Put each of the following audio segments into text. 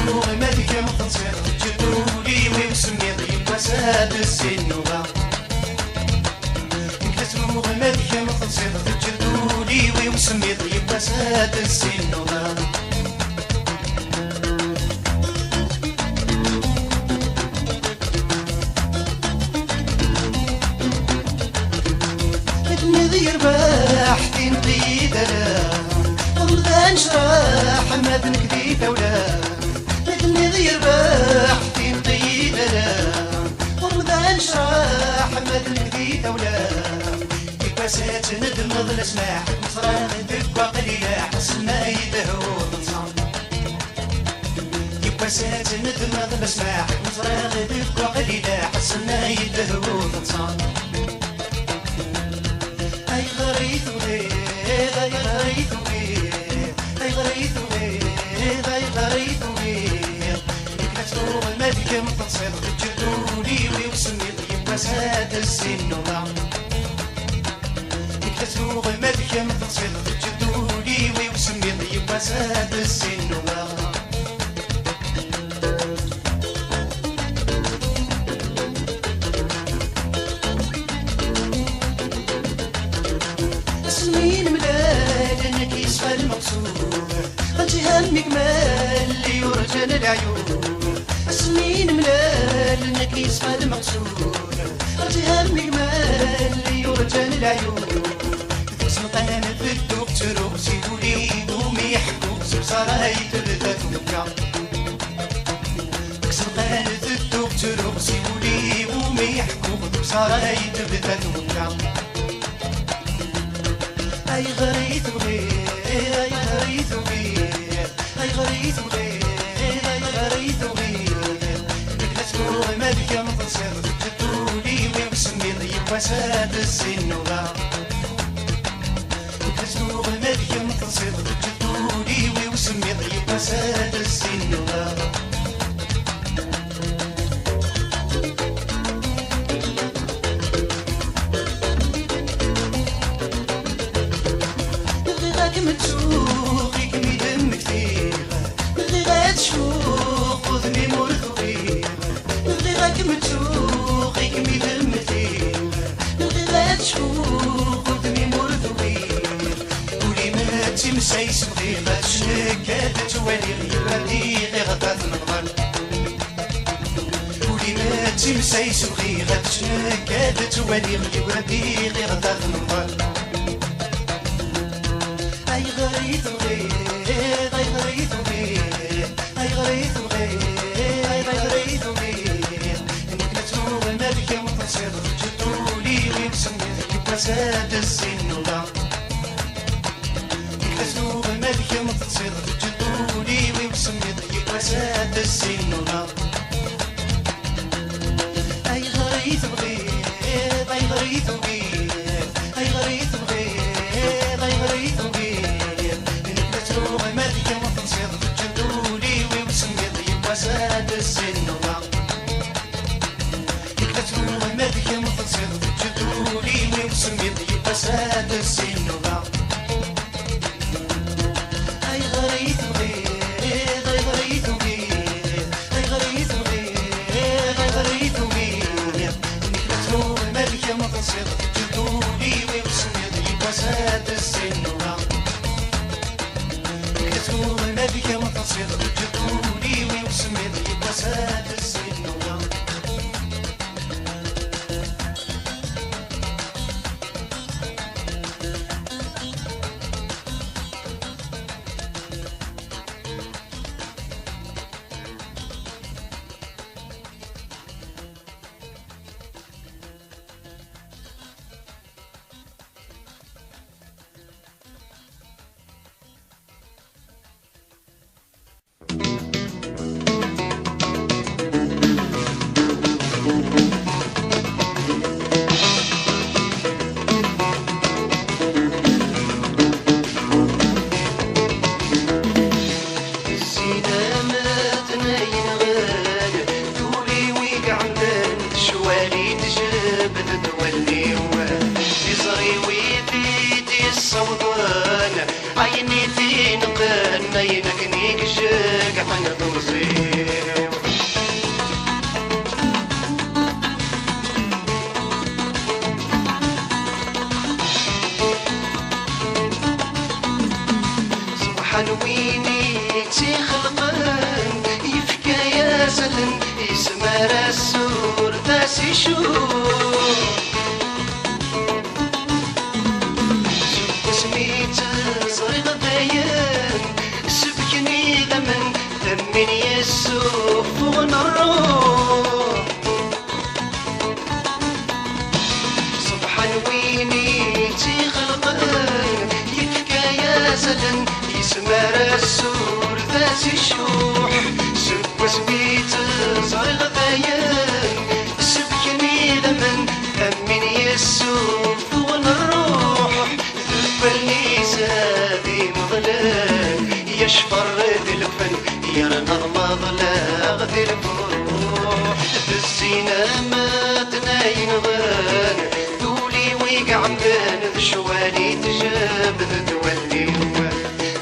كتسوغ مالك متصير جدولي ويسمي ضيب وساد السنوغة كتسوغ مالك متصير جدولي ويسمي ضيب وساد السنوغة يربح تنقيد لا رمضان شراح ما تنكدي دولا مثل يربح تنقيد لا رمضان شراح ما تنكدي دولا يباسات ندمض الاسماح مصراغ دقة قليلة حسن ما يدهو تصام يباسات ندمض الاسماح مصراغ دقة قليلة حسن ما يدهو تصام أي غريت وغير أي غريت وغير أي غريت وغير أي غريت وغير كتسوغ الملكة متصل جدولي ويوسمي طيب وساد السنوغة كتسوغ الملكة متصل جدولي ويوسمي طيب وساد السنوغة سنين ملال انك يسفى المقصود انت همك مال اللي يرجى العيون سنين ملال انك يسفى المقصود انت همك مال اللي يرجى العيون تقسم قنانا في الدكتور وسيدوا لي قومي يحكوا سبصارة يتبدا توكا تقسم قنانا في الدكتور وسيدوا لي قومي يحكوا سبصارة يتبدا توكا أي غريت وغير أي غريت وغير أي غريت وغير أي غريت وغير كتسوغ مالكة متصير جدولي ويسمي ضيب وساد السنوغة كتسوغ مالكة متصير جدولي ويسمي ضيب وساد السنوغة متشوقي كمي دمك فيه نبغي غير تشوق وذني مرثو فيه نبغي غاك متشوقي كمي دمك فيه نبغي غير تشوق وذني مرثو فيه قولي ما تمسيس بغي غاتشنك هادا توالي غير غادي غير غدا تنغل قولي ما تمسيس بغي غاتشنك هادا توالي غير غادي غير غدا تنغل أي غريت وغير أي غريت وغير أي غريت وغير أي غريت وغير إنك متروغ الملكة متصير جدولي ويسمي ضيب وساد السنوغة إنك متروغ الملكة متصير جدولي ويسمي ضيب وساد السنوغة أي غريت وغير أي غريت وغير أي غريت وغير أي غريت وغير تروغ مالكة متصير جدولي ويسمي ضيب وساد السنوغة تروغ مالكة متصير جدولي ويسمي ضيب وساد السنوغة أي غريت وغير أي غريت وغير أي غريت وغير أي غريت وغير تروغ مالكة متصير جدولي ويسمي ضيب وساد السنوغة كتسوغ الملكة متصير جدولي ويسمي ضيب وساد السنوغة عيني في نقان ما ينكنيك الشاق حنا توصي ذاسي شوف سميت صغير ضيان سبكني ذمن ذمن يسوف ونروح صبحا ويني تخلقان يفكى يا زلن يسمى رسول ذاتي الشوح سب سميت صغير ضيان سبكني ذمن ذمن يسوف ونروح ذبلني زادي مظلام يشفر ذي الفن يرنى المظلام ذي الفروح الزينة ما تناين غان ذولي ويقع مبان ذي شوالي تجاب ذي تولي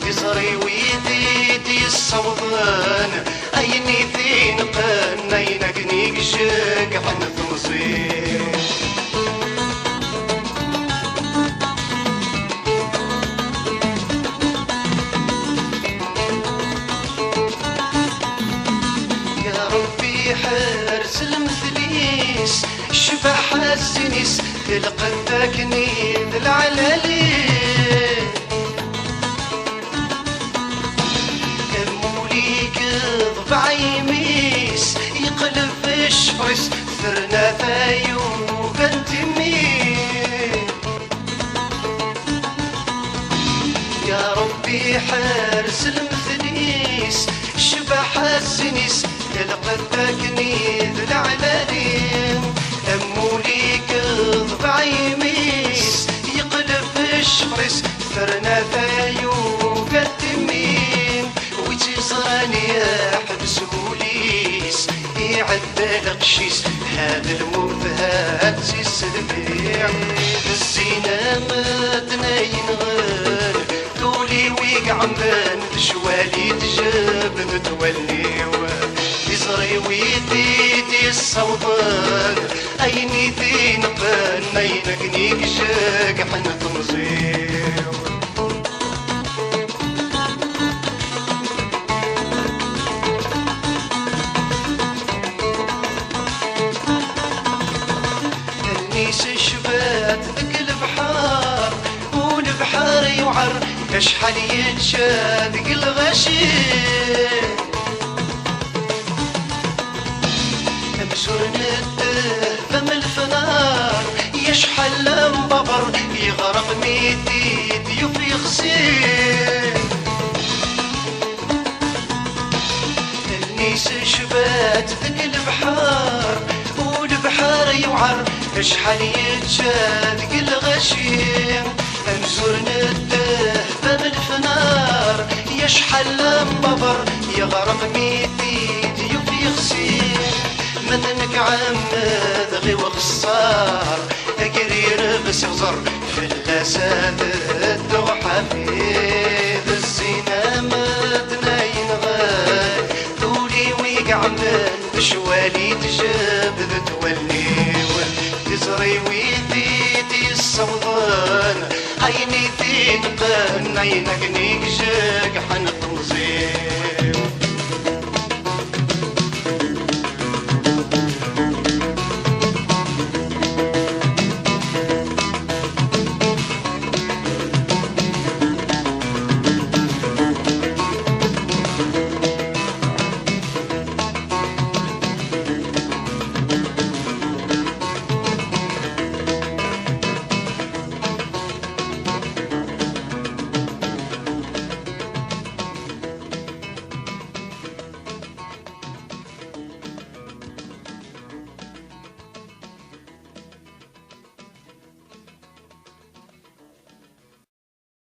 تزري ويدي الصوضان أيني ذي نقان أينقني قشق عن ثمصير حارس المثليس شبح السنيس القداكني العلالي كمولي كذب عيميس يقلب الشفرس ثرنا ثايو بنتمي يا ربي حارس المثليس شبح السنيس القداكني العلالي أمولي كذب عيميس يقلب الشفرس ثرنا ثايو قدمين ويتيصاني أحبس بوليس يعدى القشيس هذا الموت هاد السلبيع الزينة ما تناين غير دولي ويقع مبان شوالي تجاب متولي يزري ويدي الصوضان أيني ذي نقان أينقني قشاق حنا تمصير النيس الشبات ذك البحار والبحار يوعر اشحال يتشاد الغشيم مزورنا فم الفنار يشحل مببر يغرق ميدي ضيوف يغسل النيس شبات ذك البحار والبحار يوعر اشحال يتشاد الغشيم مزورنا فم الفنار يشحل مببر يغرق ميدي ضيوف يغسل مثلك عمد غي وغصار قرير بس يغزر في اللساد الدوحة فيه الزينة ما تناين غال ذولي ويقع من شوالي تجاب ذا تولي تزري ويدي الصوضان عيني ذي نقان عينك نيك جاك حنق مزين